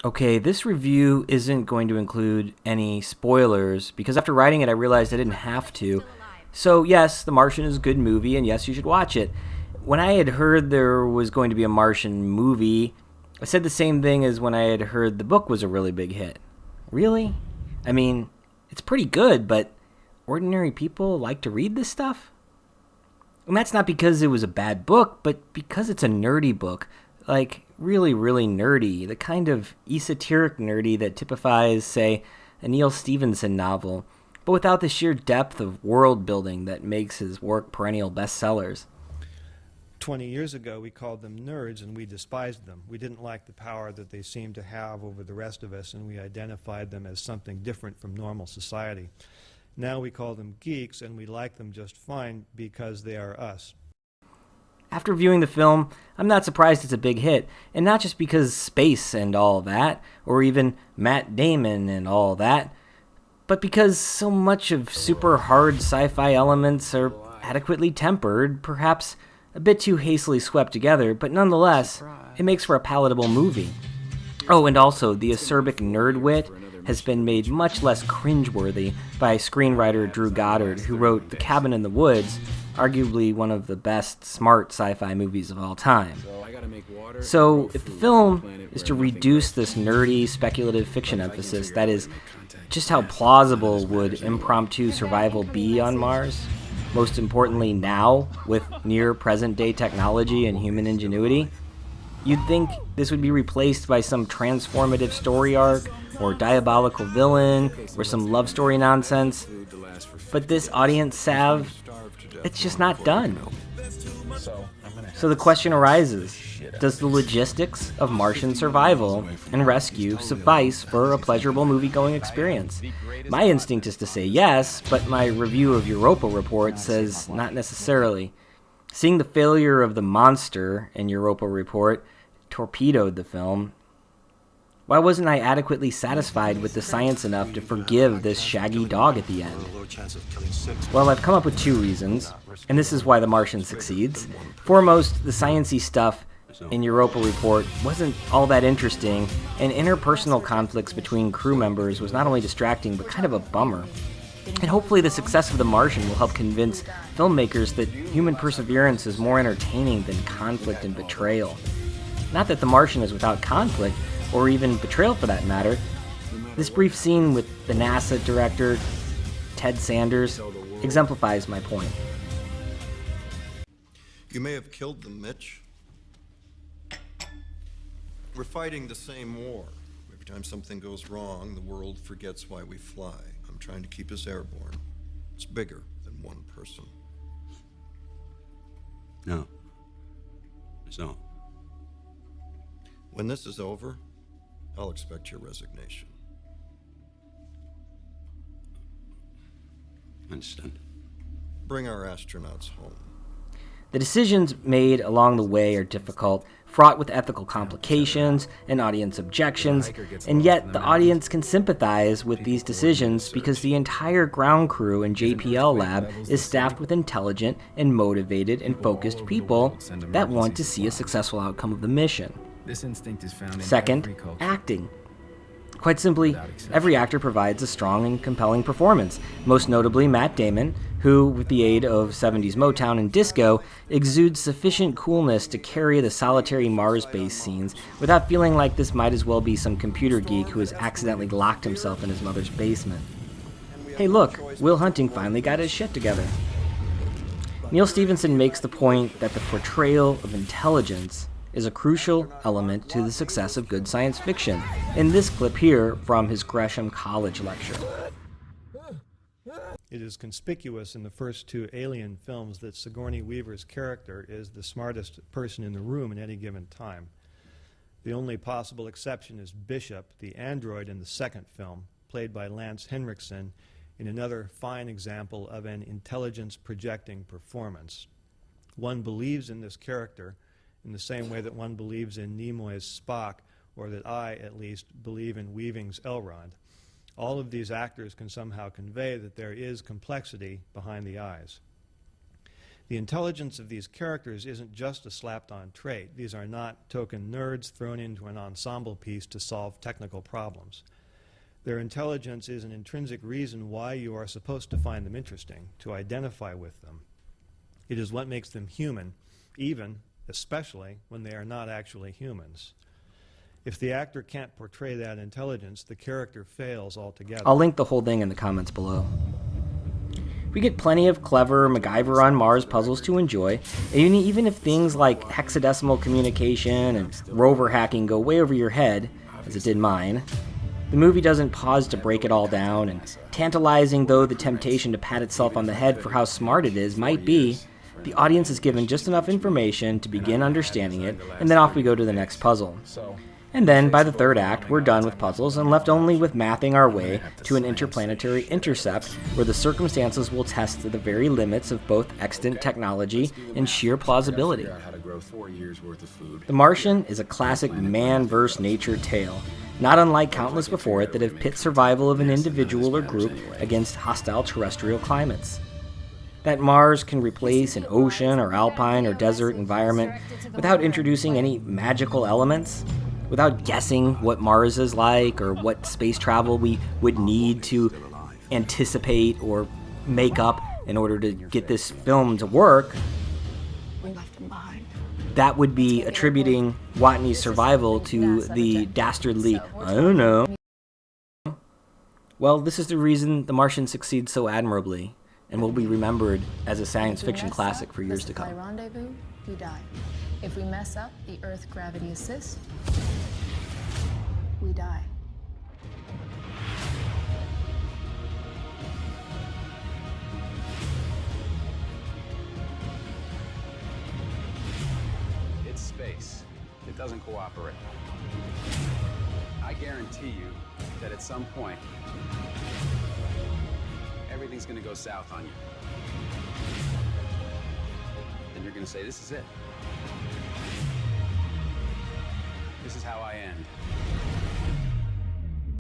Okay, this review isn't going to include any spoilers because after writing it, I realized I didn't have to. So, yes, The Martian is a good movie, and yes, you should watch it. When I had heard there was going to be a Martian movie, I said the same thing as when I had heard the book was a really big hit. Really? I mean, it's pretty good, but ordinary people like to read this stuff? And that's not because it was a bad book, but because it's a nerdy book. Like, really, really nerdy. The kind of esoteric nerdy that typifies, say, a Neil Stevenson novel, but without the sheer depth of world building that makes his work perennial bestsellers. 20 years ago, we called them nerds and we despised them. We didn't like the power that they seemed to have over the rest of us, and we identified them as something different from normal society. Now we call them geeks, and we like them just fine because they are us. After viewing the film, I'm not surprised it's a big hit, and not just because space and all that, or even Matt Damon and all that, but because so much of super hard sci-fi elements are adequately tempered, perhaps a bit too hastily swept together, but nonetheless, it makes for a palatable movie. Oh, and also, the acerbic nerd wit has been made much less cringeworthy by screenwriter Drew Goddard, who wrote The Cabin in the Woods, arguably one of the best smart sci-fi movies of all time. So, if the film is to reduce this nerdy, speculative fiction emphasis, that is, just how plausible would impromptu survival be on Mars? Most importantly now, with near present-day technology and human ingenuity? You'd think this would be replaced by some transformative story arc, or diabolical villain, or some love story nonsense. But this audience salve, it's just not done. So the question arises, does the logistics of Martian survival and rescue suffice for a pleasurable movie-going experience? My instinct is to say yes, but my review of Europa Report says not necessarily. Seeing the failure of the monster in Europa Report torpedoed the film. Why wasn't I adequately satisfied with the science enough to forgive this shaggy dog at the end? Well, I've come up with two reasons, and this is why The Martian succeeds. Foremost, the sciencey stuff in Europa Report wasn't all that interesting, and interpersonal conflicts between crew members was not only distracting, but kind of a bummer. And hopefully the success of The Martian will help convince filmmakers that human perseverance is more entertaining than conflict and betrayal. Not that The Martian is without conflict, or even betrayal for that matter. This brief scene with the NASA director, Ted Sanders, exemplifies my point. You may have killed them, Mitch. We're fighting the same war. Every time something goes wrong, the world forgets why we fly. I'm trying to keep us airborne. It's bigger than one person. No. It's not. When this is over, I'll expect your resignation. I understand. Bring our astronauts home. The decisions made along the way are difficult, fraught with ethical complications and audience objections, and yet the audience can sympathize with these decisions because the entire ground crew in JPL Lab is staffed with intelligent and motivated and focused people that want to see a successful outcome of the mission. This instinct is found in Second, every culture. acting. Quite simply, every actor provides a strong and compelling performance, most notably Matt Damon, who, with the aid of 70s Motown and disco, exudes sufficient coolness to carry the solitary Mars-based scenes without feeling like this might as well be some computer geek who has accidentally locked himself in his mother's basement. Hey look, Will Hunting finally got his shit together. Neil Stevenson makes the point that the portrayal of intelligence is a crucial element to the success of good science fiction, in this clip here from his Gresham College lecture. It is conspicuous in the first two Alien films that Sigourney Weaver's character is the smartest person in the room at any given time. The only possible exception is Bishop, the android in the second film, played by Lance Henriksen, in another fine example of an intelligence-projecting performance. One believes in this character in the same way that one believes in Nimoy's Spock, or that I, at least, believe in Weaving's Elrond. All of these actors can somehow convey that there is complexity behind the eyes. The intelligence of these characters isn't just a slapped-on trait. These are not token nerds thrown into an ensemble piece to solve technical problems. Their intelligence is an intrinsic reason why you are supposed to find them interesting, to identify with them. It is what makes them human, even, especially, when they are not actually humans. If the actor can't portray that intelligence, the character fails altogether. I'll link the whole thing in the comments below. We get plenty of clever MacGyver on Mars puzzles to enjoy, and even if things like hexadecimal communication and rover hacking go way over your head, as it did mine, the movie doesn't pause to break it all down, and tantalizing though the temptation to pat itself on the head for how smart it is might be, the audience is given just enough information to begin understanding it, and then off we go to the next puzzle. And then, by the third act, we're done with puzzles and left only with mapping our way to an interplanetary intercept where the circumstances will test the very limits of both extant technology and sheer plausibility. The Martian is a classic man versus nature tale, not unlike countless before it that have pit survival of an individual or group against hostile terrestrial climates. That Mars can replace an ocean or alpine or desert environment without introducing any magical elements, without guessing what Mars is like or what space travel we would need to anticipate or make up in order to get this film to work, We left him behind. that would be attributing Watney's survival to the dastardly, I don't know. Well, this is the reason The Martian succeeds so admirably and will be remembered as a science fiction classic for years to come. If we rendezvous, you die. If we mess up, the Earth gravity assist, we die. It's space. It doesn't cooperate. I guarantee you that at some point, everything's gonna go south on you. And you're gonna say, this is it. This is how I end.